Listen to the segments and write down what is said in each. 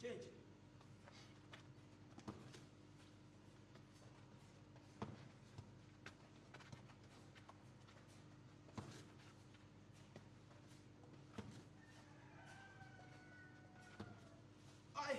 Change. Aye.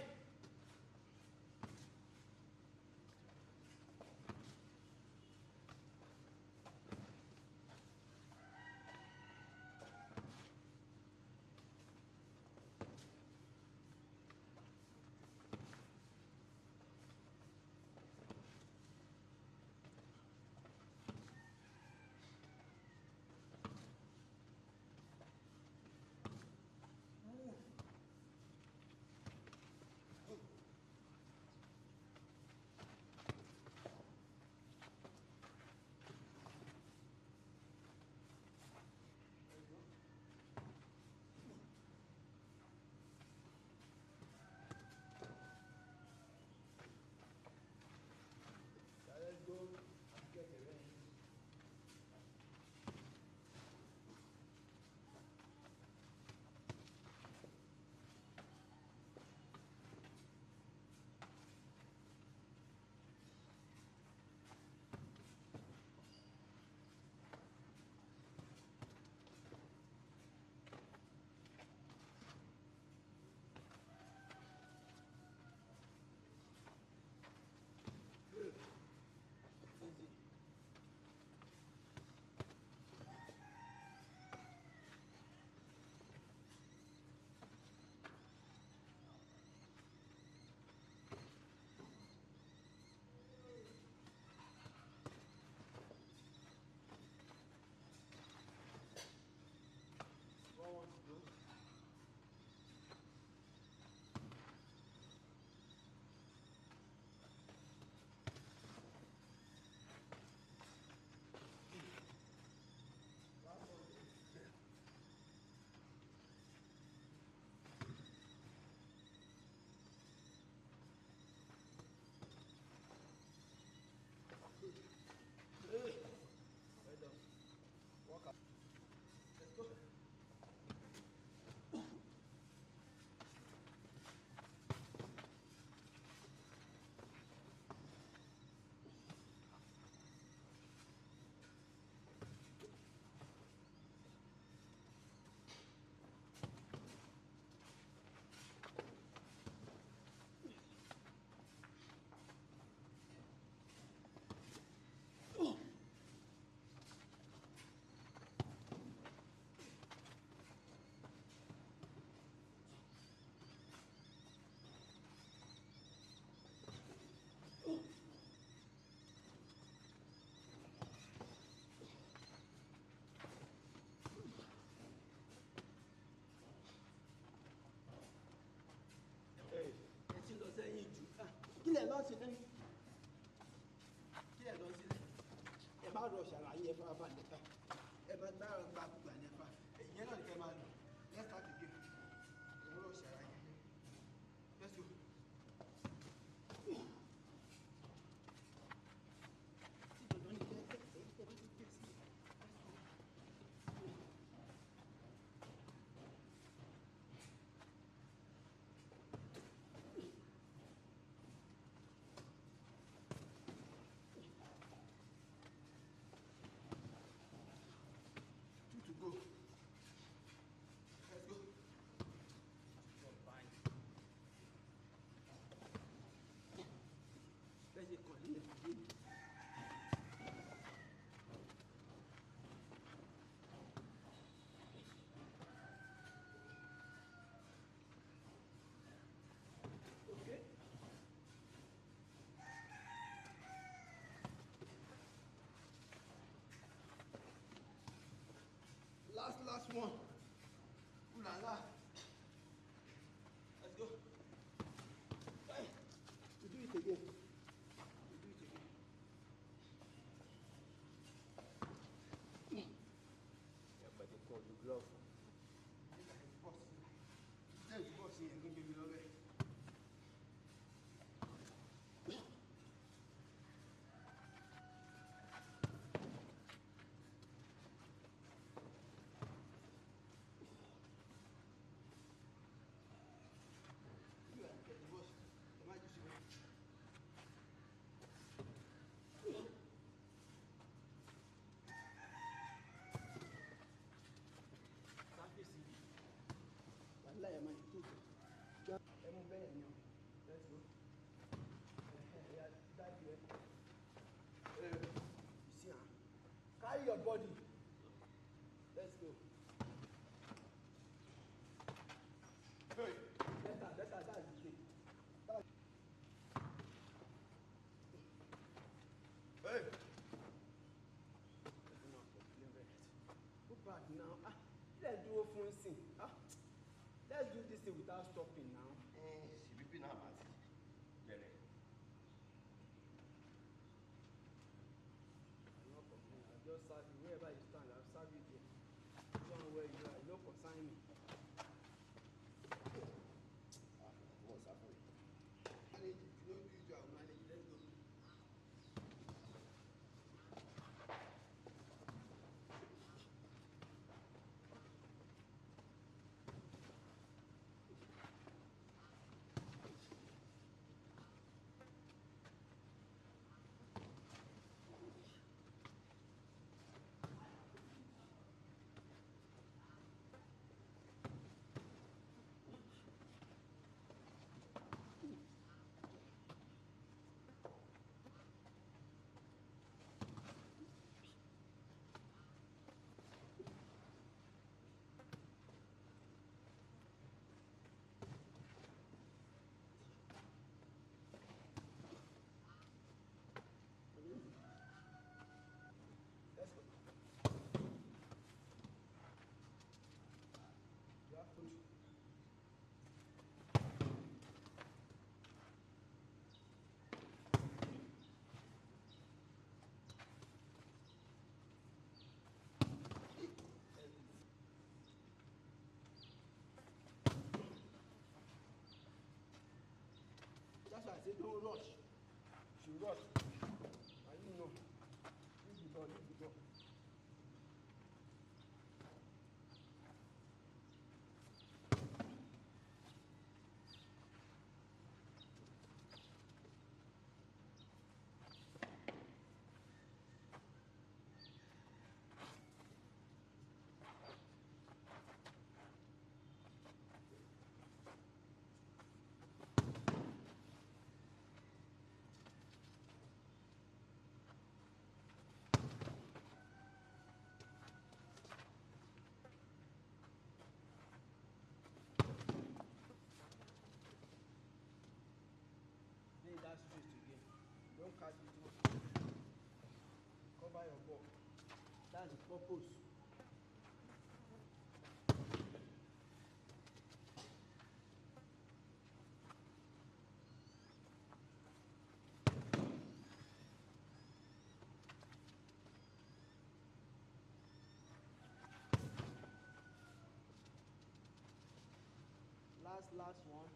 Let's go and get a range. Good. Easy. What want to do? Well done. Walk up. Let's go. Ẹ ti lọ sẹ́yìn jù. Kí lẹ̀ lọ sílẹ̀? Kí lẹ̀ lọ sílẹ̀? Ẹ má rọ ṣàlàyé ẹ fara balẹ̀ ká. Ẹ má dára gba gbogbo àlẹ́ fa. Ìyẹn náà ni kẹ́ máa lò. Let's start again. Ẹ má rọ ṣàlàyé. Let's go. Tí dandan ni kẹ́ ẹ bá ti tẹ̀ sí. To go. Let's go. Fine. Let's get clean again. Okay. Last one. Ooh la la. Let's go. Hey, we do it again. We do it again. body. Let's go. Hey. Better, that's the thing. Hey. Go back now. Let's do a phone scene. Let's do this thing without stopping now. She will be now, Marty. I'll just serve you wherever you stand. I'll serve you there. Don't worry, you don't consign me. What's happening? Manage it. You don't do it, I'll manage it. Let's go. That's why I say don't rush. If you rush, and you know, leave the door, leave the door. That straight again. Don't catch it too much. Cover your ball. That's the purpose. Last one.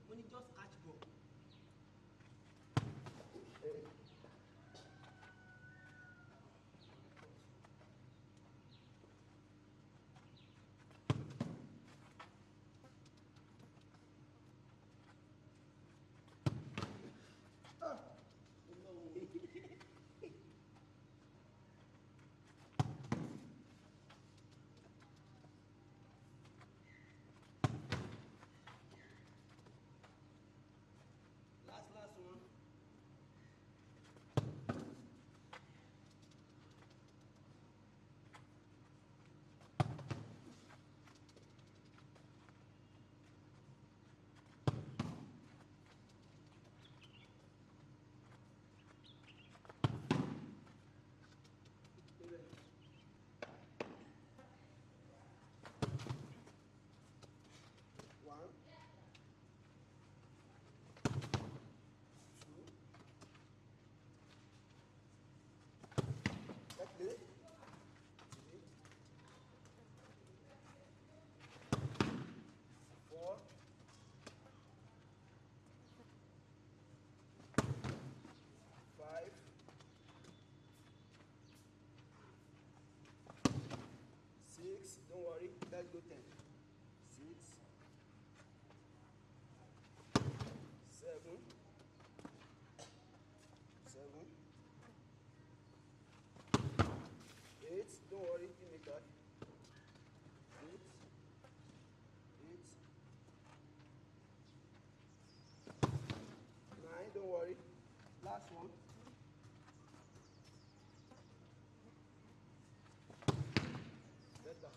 When you just catch ball. go 10. 6, 7, 7, 8. Don't worry, give me that. 8, 8, 9. Don't worry. Last one. Better.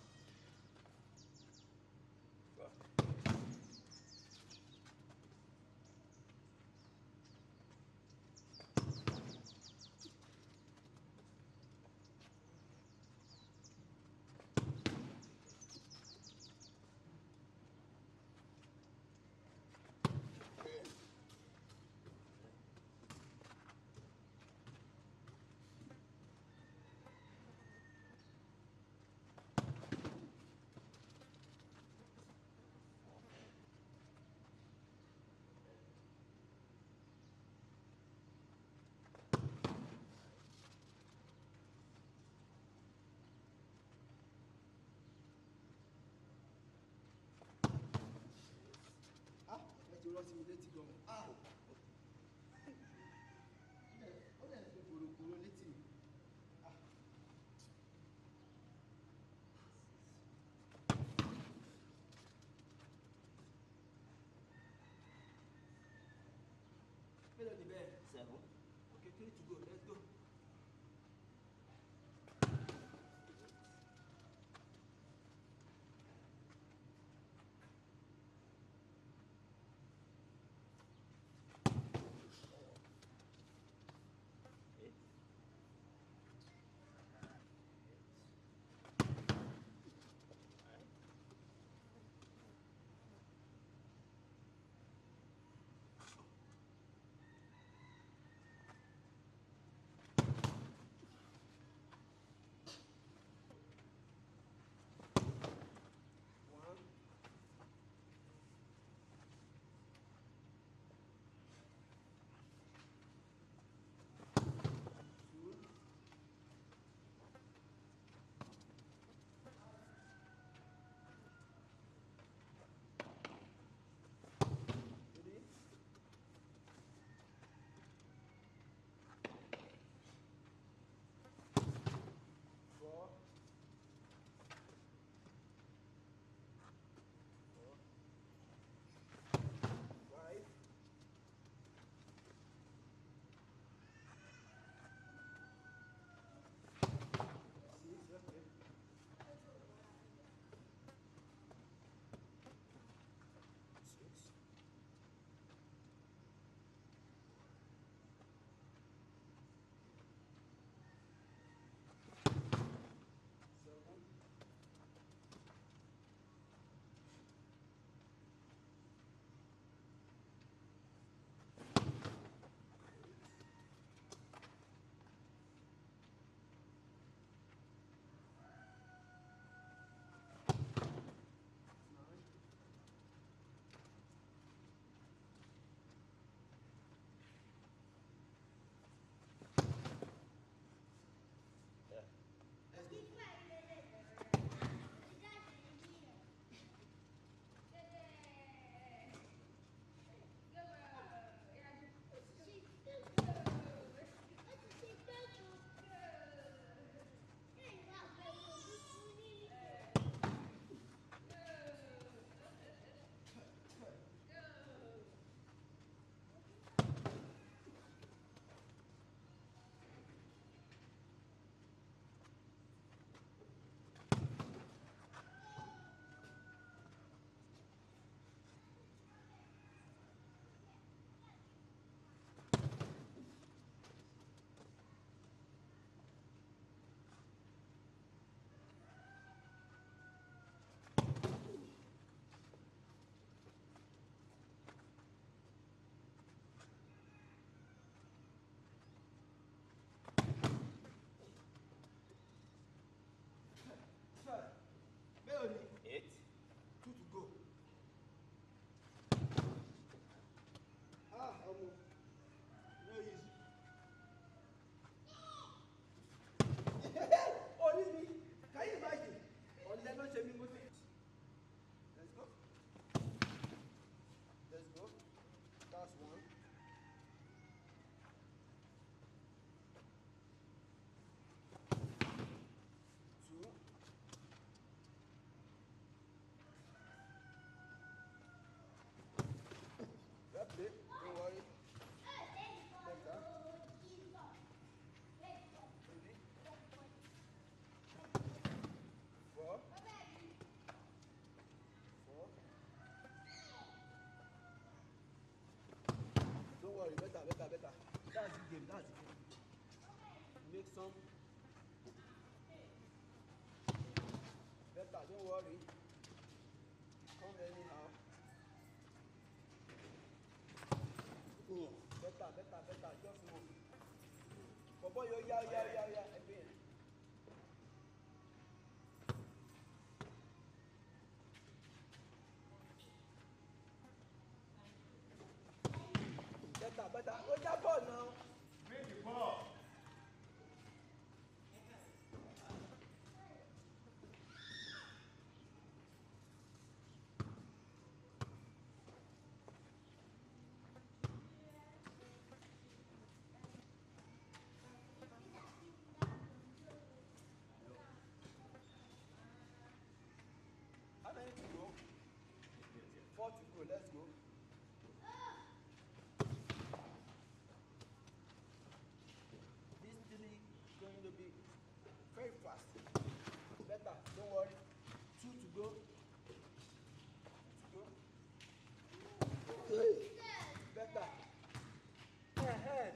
Ti rọ́ sí mi létí gan. Ó lè fi gbòrògbòrò létí mi. Mélòó ni bẹ́ẹ̀? 7. Okay, 3 to go. Let's go. That's the game. That's the game. Make some. Better, don't worry. Come anyhow. Better. Just move. Bobo, yo, yeah. Again. Better. Oh, yeah, ball now. Bring the ball. How many to go? 4 to go. Let's go. This three is going to be very fast. Better, don't worry. 2 to go. 2 to go. Better. Ahead.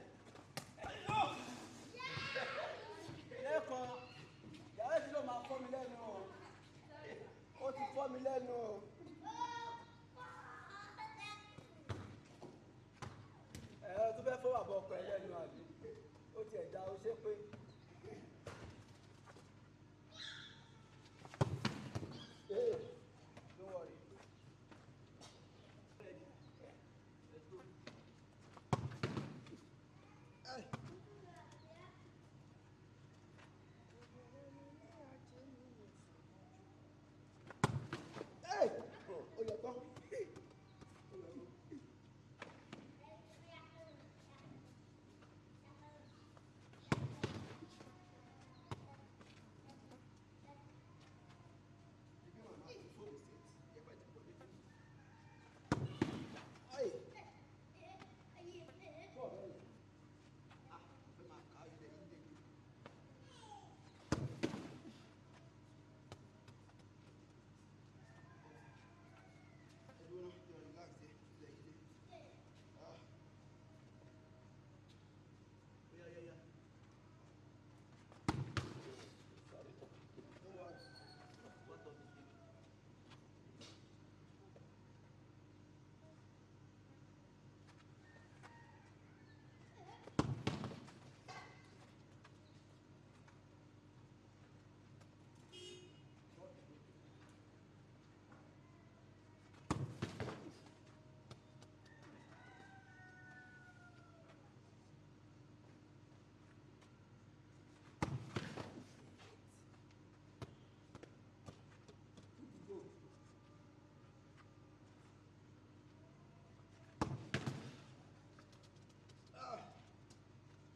Lẹ́kọ̀ọ́, yàrá tí ló máa fọ́ mi lẹ́nu o. Ó ti fọ́ mi lẹ́nu o. Ẹ̀rọ tó fẹ́ fọ́ bàbá ọkọ ẹ lẹ́nu àbí? Ó ti ẹ̀dá o ṣe pé. Don't worry. Ready. Let's go. Hey. Hey! Oh, you're gone.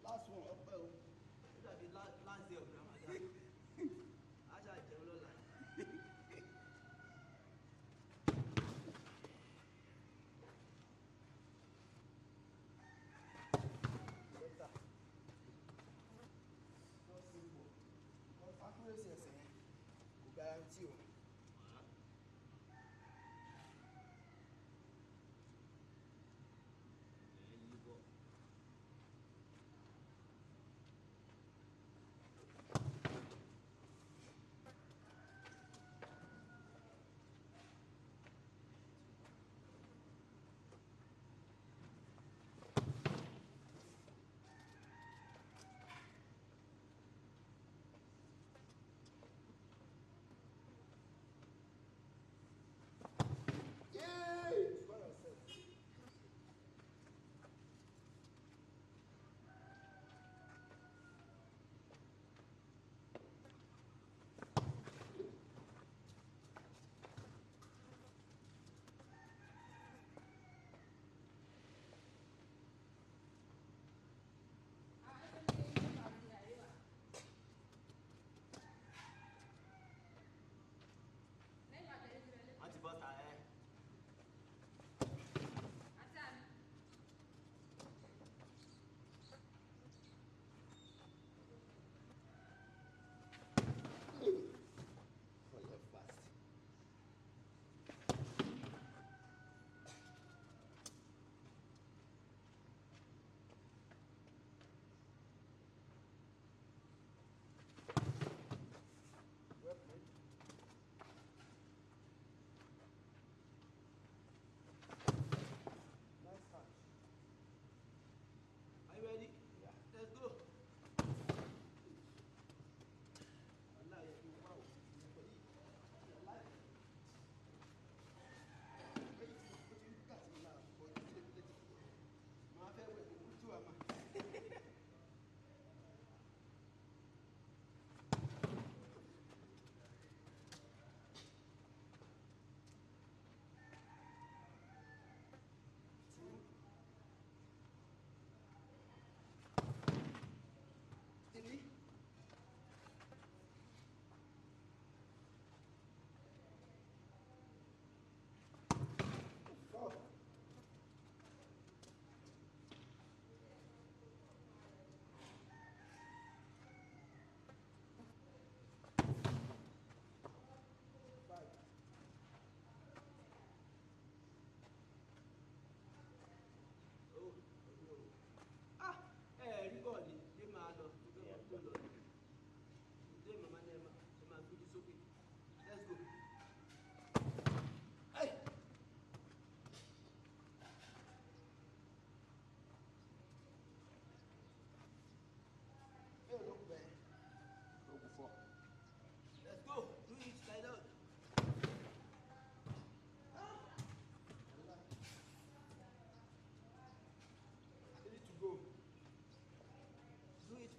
Last one, ọpẹ́ o. Ó dàbí last day of Ramadan. Aṣá ìjẹun lọ́la. Better. Just simple. Because accuracy ẹsẹ̀ yẹn kò guarantee o.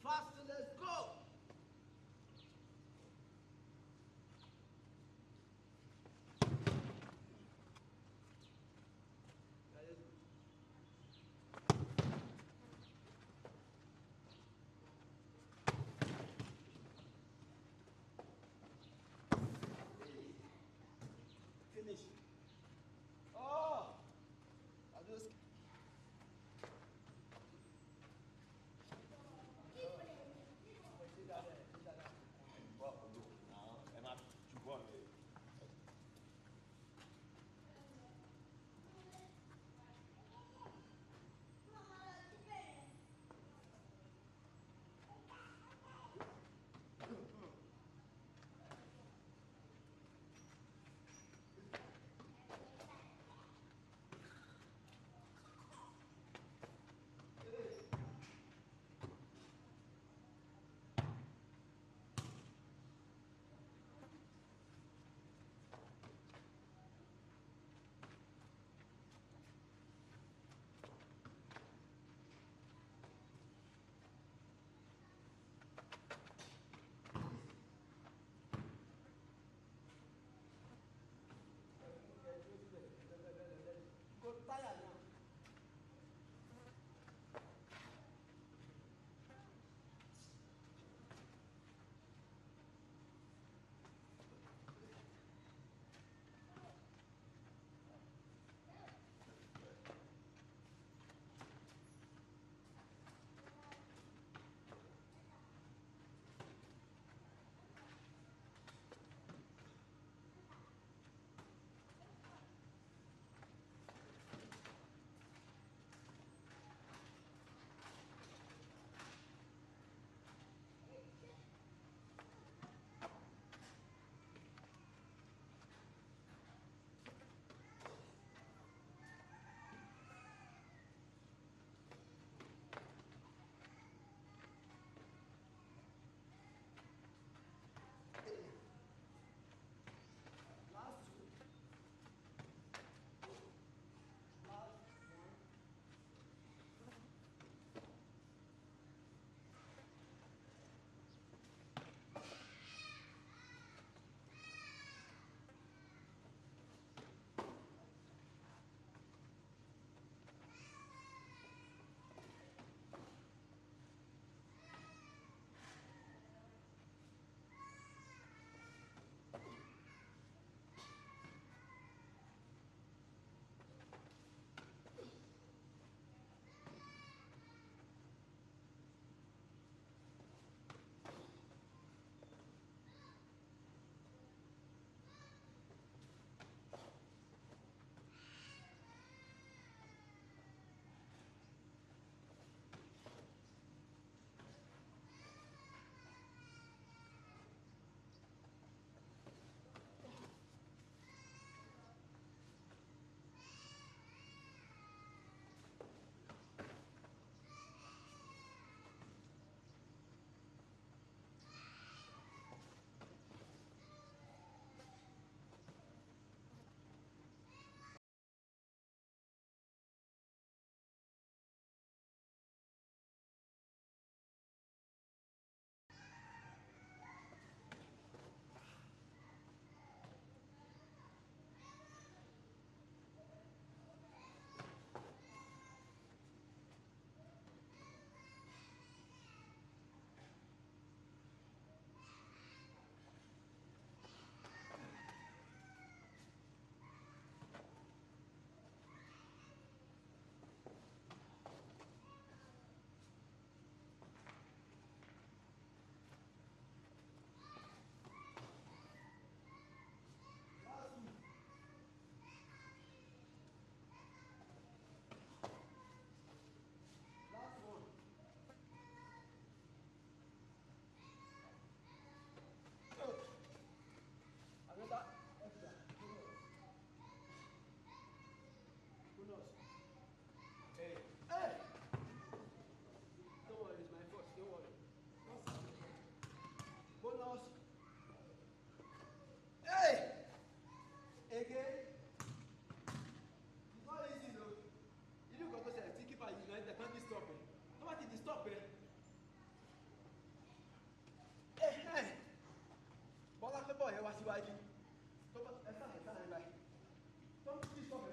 Faster, let's go. Finish. Oh, I just. Go tired now. Last two. Last one. bọ̀ yẹn wá síwájú tó bá ẹ sáà ẹ sáà ẹ báyìí tó ń tí sọ̀rọ̀